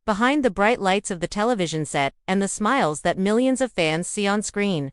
Behind the bright lights of the television set and the smiles that millions of fans see on screen,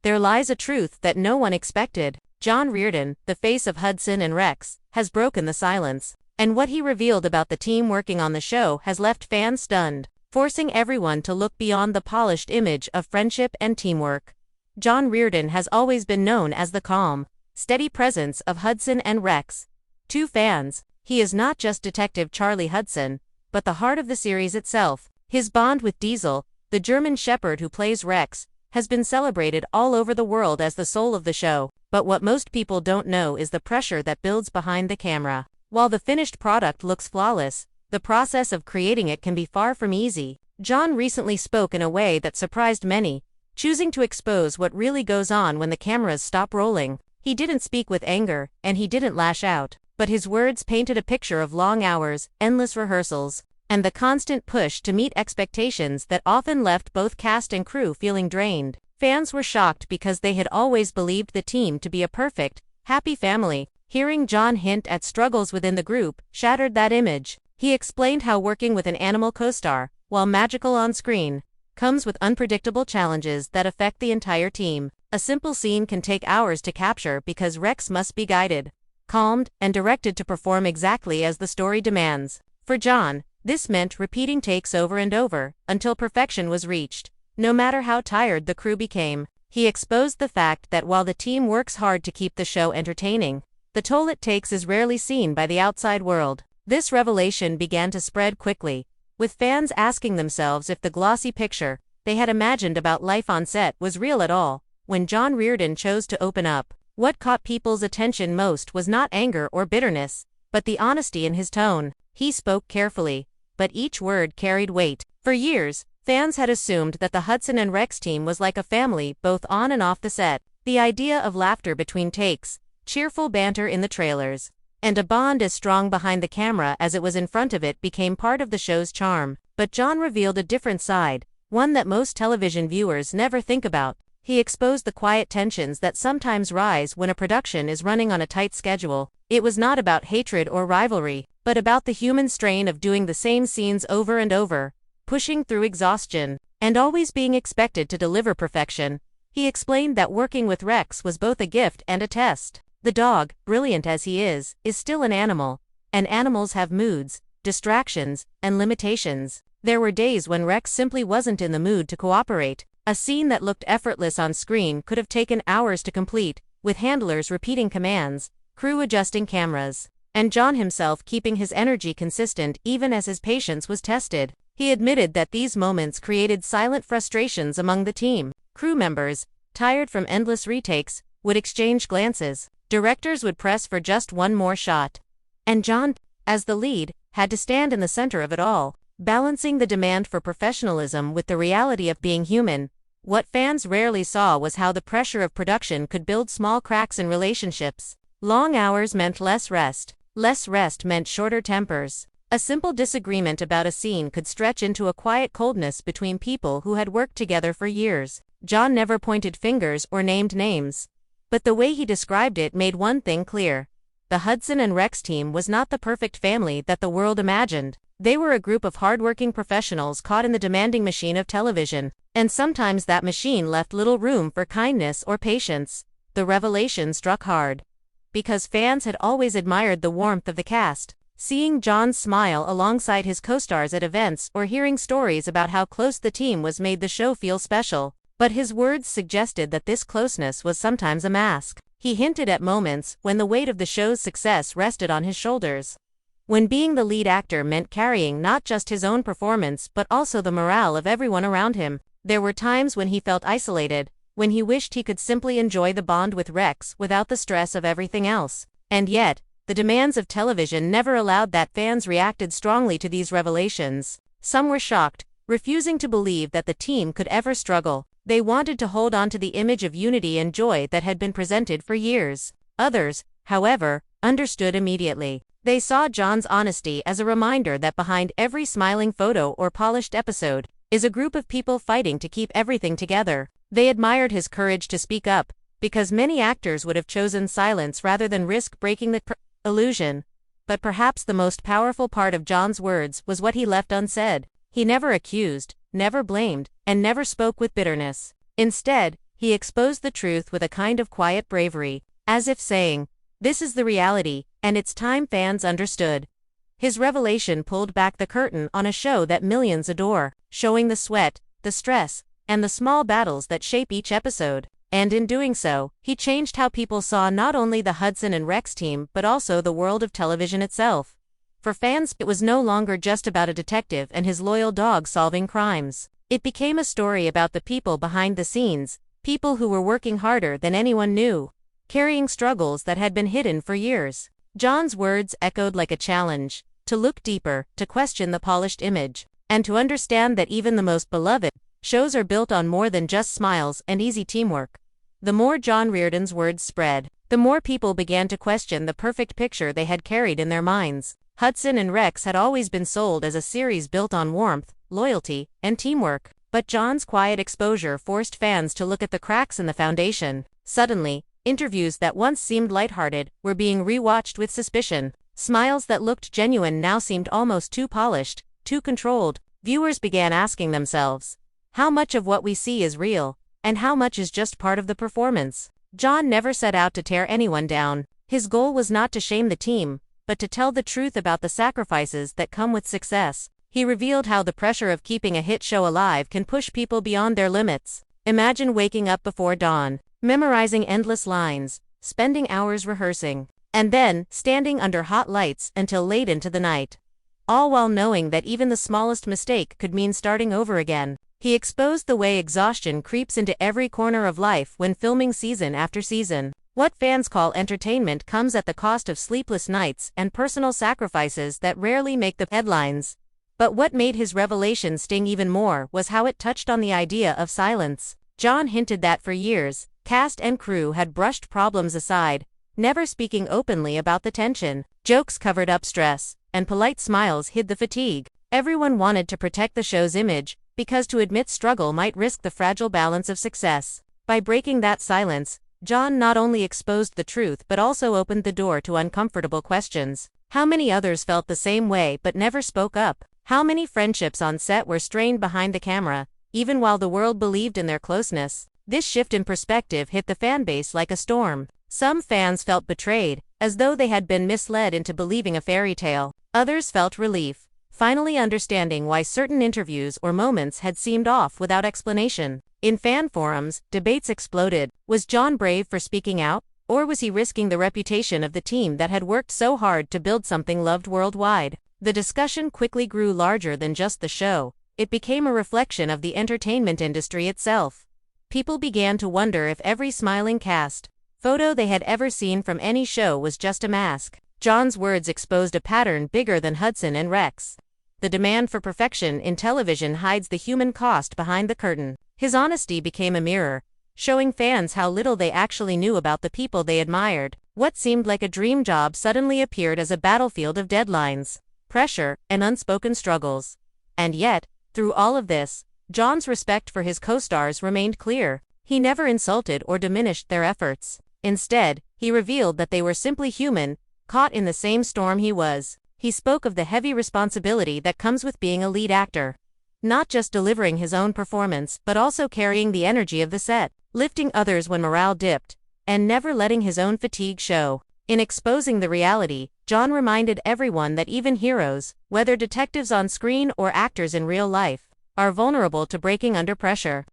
there lies a truth that no one expected. John Reardon, the face of Hudson and Rex, has broken the silence. And what he revealed about the team working on the show has left fans stunned, forcing everyone to look beyond the polished image of friendship and teamwork. John Reardon has always been known as the calm, steady presence of Hudson and Rex. To fans, he is not just Detective Charlie Hudson, but the heart of the series itself. His bond with Diesel, the German shepherd who plays Rex, has been celebrated all over the world as the soul of the show. But what most people don't know is the pressure that builds behind the camera. While the finished product looks flawless, the process of creating it can be far from easy. John recently spoke in a way that surprised many, choosing to expose what really goes on when the cameras stop rolling. He didn't speak with anger, and he didn't lash out, but his words painted a picture of long hours, endless rehearsals, and the constant push to meet expectations that often left both cast and crew feeling drained. Fans were shocked because they had always believed the team to be a perfect, happy family. Hearing John hint at struggles within the group shattered that image. He explained how working with an animal co-star, while magical on screen, comes with unpredictable challenges that affect the entire team. A simple scene can take hours to capture because Rex must be guided, calmed, and directed to perform exactly as the story demands. For John, this meant repeating takes over and over, until perfection was reached. No matter how tired the crew became, he exposed the fact that while the team works hard to keep the show entertaining, the toll it takes is rarely seen by the outside world. This revelation began to spread quickly, with fans asking themselves if the glossy picture they had imagined about life on set was real at all. When John Reardon chose to open up, what caught people's attention most was not anger or bitterness, but the honesty in his tone. He spoke carefully, but each word carried weight. For years, fans had assumed that the Hudson and Rex team was like a family both on and off the set. The idea of laughter between takes, cheerful banter in the trailers, and a bond as strong behind the camera as it was in front of it became part of the show's charm. But John revealed a different side, one that most television viewers never think about. He exposed the quiet tensions that sometimes rise when a production is running on a tight schedule. It was not about hatred or rivalry, but about the human strain of doing the same scenes over and over, pushing through exhaustion, and always being expected to deliver perfection. He explained that working with Rex was both a gift and a test. The dog, brilliant as he is still an animal, and animals have moods, distractions, and limitations. There were days when Rex simply wasn't in the mood to cooperate. A scene that looked effortless on screen could have taken hours to complete, with handlers repeating commands, crew adjusting cameras, and John himself keeping his energy consistent even as his patience was tested. He admitted that these moments created silent frustrations among the team. Crew members, tired from endless retakes, would exchange glances. Directors would press for just one more shot. And John, as the lead, had to stand in the center of it all, balancing the demand for professionalism with the reality of being human. What fans rarely saw was how the pressure of production could build small cracks in relationships. Long hours meant less rest. Less rest meant shorter tempers. A simple disagreement about a scene could stretch into a quiet coldness between people who had worked together for years. John never pointed fingers or named names, but the way he described it made one thing clear. The Hudson and Rex team was not the perfect family that the world imagined. They were a group of hardworking professionals caught in the demanding machine of television, and sometimes that machine left little room for kindness or patience. The revelation struck hard, because fans had always admired the warmth of the cast. Seeing John smile alongside his co-stars at events or hearing stories about how close the team was made the show feel special. But his words suggested that this closeness was sometimes a mask. He hinted at moments when the weight of the show's success rested on his shoulders, when being the lead actor meant carrying not just his own performance but also the morale of everyone around him. There were times when he felt isolated, when he wished he could simply enjoy the bond with Rex without the stress of everything else. And yet, the demands of television never allowed that. Fans reacted strongly to these revelations. Some were shocked, refusing to believe that the team could ever struggle. They wanted to hold on to the image of unity and joy that had been presented for years. Others, however, understood immediately. They saw John's honesty as a reminder that behind every smiling photo or polished episode is a group of people fighting to keep everything together. They admired his courage to speak up, because many actors would have chosen silence rather than risk breaking the illusion. But perhaps the most powerful part of John's words was what he left unsaid. He never accused, never blamed, and never spoke with bitterness. Instead, he exposed the truth with a kind of quiet bravery, as if saying, "This is the reality, and it's time fans understood." His revelation pulled back the curtain on a show that millions adore, showing the sweat, the stress, and the small battles that shape each episode. And in doing so, he changed how people saw not only the Hudson and Rex team but also the world of television itself. For fans, it was no longer just about a detective and his loyal dog solving crimes. It became a story about the people behind the scenes, people who were working harder than anyone knew, carrying struggles that had been hidden for years. John's words echoed like a challenge, to look deeper, to question the polished image, and to understand that even the most beloved shows are built on more than just smiles and easy teamwork. The more John Reardon's words spread, the more people began to question the perfect picture they had carried in their minds. Hudson and Rex had always been sold as a series built on warmth, loyalty, and teamwork, but John's quiet exposure forced fans to look at the cracks in the foundation. Suddenly, interviews that once seemed lighthearted were being rewatched with suspicion. Smiles that looked genuine now seemed almost too polished, too controlled. Viewers began asking themselves, how much of what we see is real, and how much is just part of the performance? John never set out to tear anyone down. His goal was not to shame the team, but to tell the truth about the sacrifices that come with success. He revealed how the pressure of keeping a hit show alive can push people beyond their limits. Imagine waking up before dawn, memorizing endless lines, spending hours rehearsing, and then standing under hot lights until late into the night. All while knowing that even the smallest mistake could mean starting over again. He exposed the way exhaustion creeps into every corner of life when filming season after season. What fans call entertainment comes at the cost of sleepless nights and personal sacrifices that rarely make the headlines. But what made his revelation sting even more was how it touched on the idea of silence. John hinted that for years, cast and crew had brushed problems aside, never speaking openly about the tension. Jokes covered up stress, and polite smiles hid the fatigue. Everyone wanted to protect the show's image, because to admit struggle might risk the fragile balance of success. By breaking that silence, John not only exposed the truth but also opened the door to uncomfortable questions. How many others felt the same way but never spoke up? How many friendships on set were strained behind the camera, even while the world believed in their closeness? This shift in perspective hit the fanbase like a storm. Some fans felt betrayed, as though they had been misled into believing a fairy tale. Others felt relief, finally understanding why certain interviews or moments had seemed off without explanation. In fan forums, debates exploded. Was John brave for speaking out, or was he risking the reputation of the team that had worked so hard to build something loved worldwide? The discussion quickly grew larger than just the show. It became a reflection of the entertainment industry itself. People began to wonder if every smiling cast photo they had ever seen from any show was just a mask. John's words exposed a pattern bigger than Hudson and Rex. The demand for perfection in television hides the human cost behind the curtain. His honesty became a mirror, showing fans how little they actually knew about the people they admired. What seemed like a dream job suddenly appeared as a battlefield of deadlines, pressure, and unspoken struggles. And yet, through all of this, John's respect for his co-stars remained clear. He never insulted or diminished their efforts. Instead, he revealed that they were simply human, caught in the same storm he was. He spoke of the heavy responsibility that comes with being a lead actor. Not just delivering his own performance, but also carrying the energy of the set, lifting others when morale dipped, and never letting his own fatigue show. In exposing the reality, John reminded everyone that even heroes, whether detectives on screen or actors in real life, are vulnerable to breaking under pressure.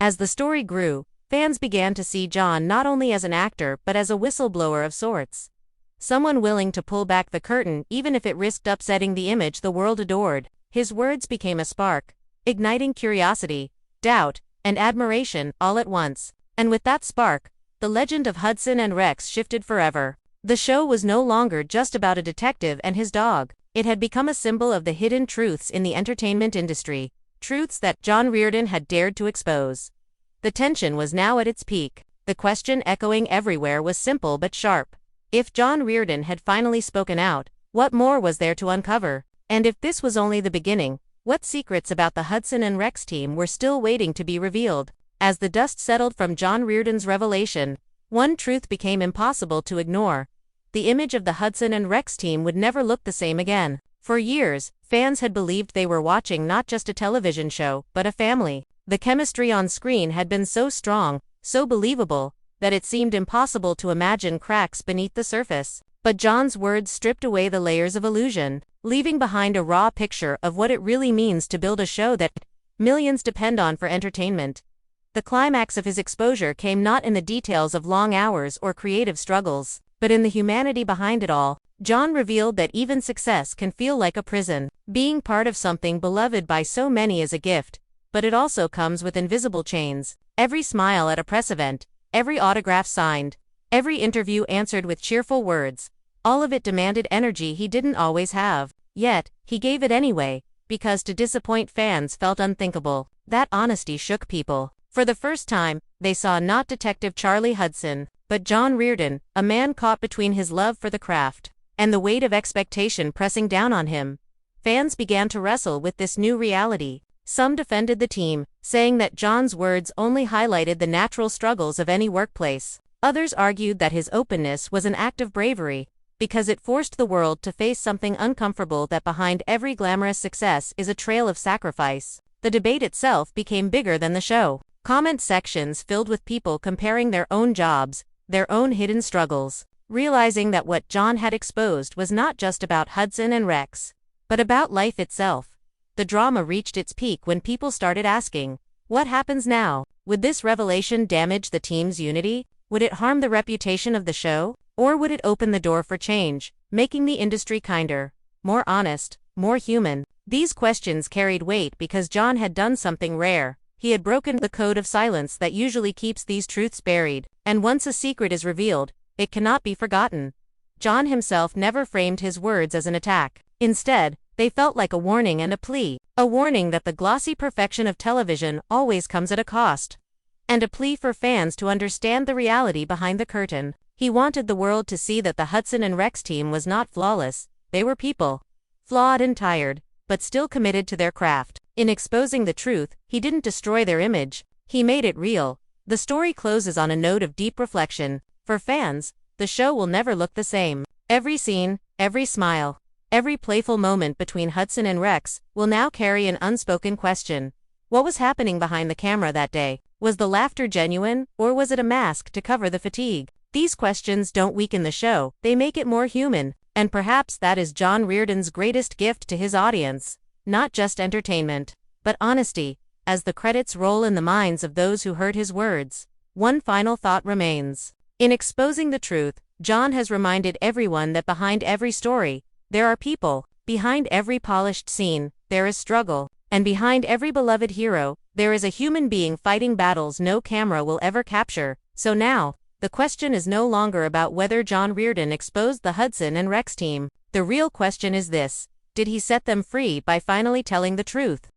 As the story grew, fans began to see John not only as an actor but as a whistleblower of sorts. Someone willing to pull back the curtain even if it risked upsetting the image the world adored. His words became a spark, igniting curiosity, doubt, and admiration all at once. And with that spark, the legend of Hudson and Rex shifted forever. The show was no longer just about a detective and his dog. It had become a symbol of the hidden truths in the entertainment industry, truths that John Reardon had dared to expose. The tension was now at its peak. The question echoing everywhere was simple but sharp. If John Reardon had finally spoken out, what more was there to uncover? And if this was only the beginning, what secrets about the Hudson and Rex team were still waiting to be revealed? As the dust settled from John Reardon's revelation, one truth became impossible to ignore. The image of the Hudson and Rex team would never look the same again. For years, fans had believed they were watching not just a television show, but a family. The chemistry on screen had been so strong, so believable, that it seemed impossible to imagine cracks beneath the surface. But John's words stripped away the layers of illusion, leaving behind a raw picture of what it really means to build a show that millions depend on for entertainment. The climax of his exposure came not in the details of long hours or creative struggles, but in the humanity behind it all. John revealed that even success can feel like a prison. Being part of something beloved by so many is a gift, but it also comes with invisible chains. Every smile at a press event, every autograph signed, every interview answered with cheerful words, all of it demanded energy he didn't always have. Yet, he gave it anyway, because to disappoint fans felt unthinkable. That honesty shook people. For the first time, they saw not Detective Charlie Hudson, but John Reardon, a man caught between his love for the craft and the weight of expectation pressing down on him. Fans began to wrestle with this new reality. Some defended the team, saying that John's words only highlighted the natural struggles of any workplace. Others argued that his openness was an act of bravery, because it forced the world to face something uncomfortable, that behind every glamorous success is a trail of sacrifice. The debate itself became bigger than the show. Comment sections filled with people comparing their own jobs, their own hidden struggles, realizing that what John had exposed was not just about Hudson and Rex, but about life itself. The drama reached its peak when people started asking, what happens now? Would this revelation damage the team's unity? Would it harm the reputation of the show? Or would it open the door for change, making the industry kinder, more honest, more human? These questions carried weight because John had done something rare. He had broken the code of silence that usually keeps these truths buried, and once a secret is revealed, it cannot be forgotten. John himself never framed his words as an attack. Instead, they felt like a warning and a plea. A warning that the glossy perfection of television always comes at a cost. And a plea for fans to understand the reality behind the curtain. He wanted the world to see that the Hudson and Rex team was not flawless. They were people. Flawed and tired, but still committed to their craft. In exposing the truth, he didn't destroy their image. He made it real. The story closes on a note of deep reflection. For fans, the show will never look the same. Every scene, every smile, every playful moment between Hudson and Rex will now carry an unspoken question. What was happening behind the camera that day? Was the laughter genuine, or was it a mask to cover the fatigue? These questions don't weaken the show, they make it more human. And perhaps that is John Reardon's greatest gift to his audience. Not just entertainment, but honesty. As the credits roll in the minds of those who heard his words, one final thought remains. In exposing the truth, John has reminded everyone that behind every story, there are people. Behind every polished scene, there is struggle. And behind every beloved hero, there is a human being fighting battles no camera will ever capture. So now, the question is no longer about whether John Reardon exposed the Hudson and Rex team. The real question is this: did he set them free by finally telling the truth?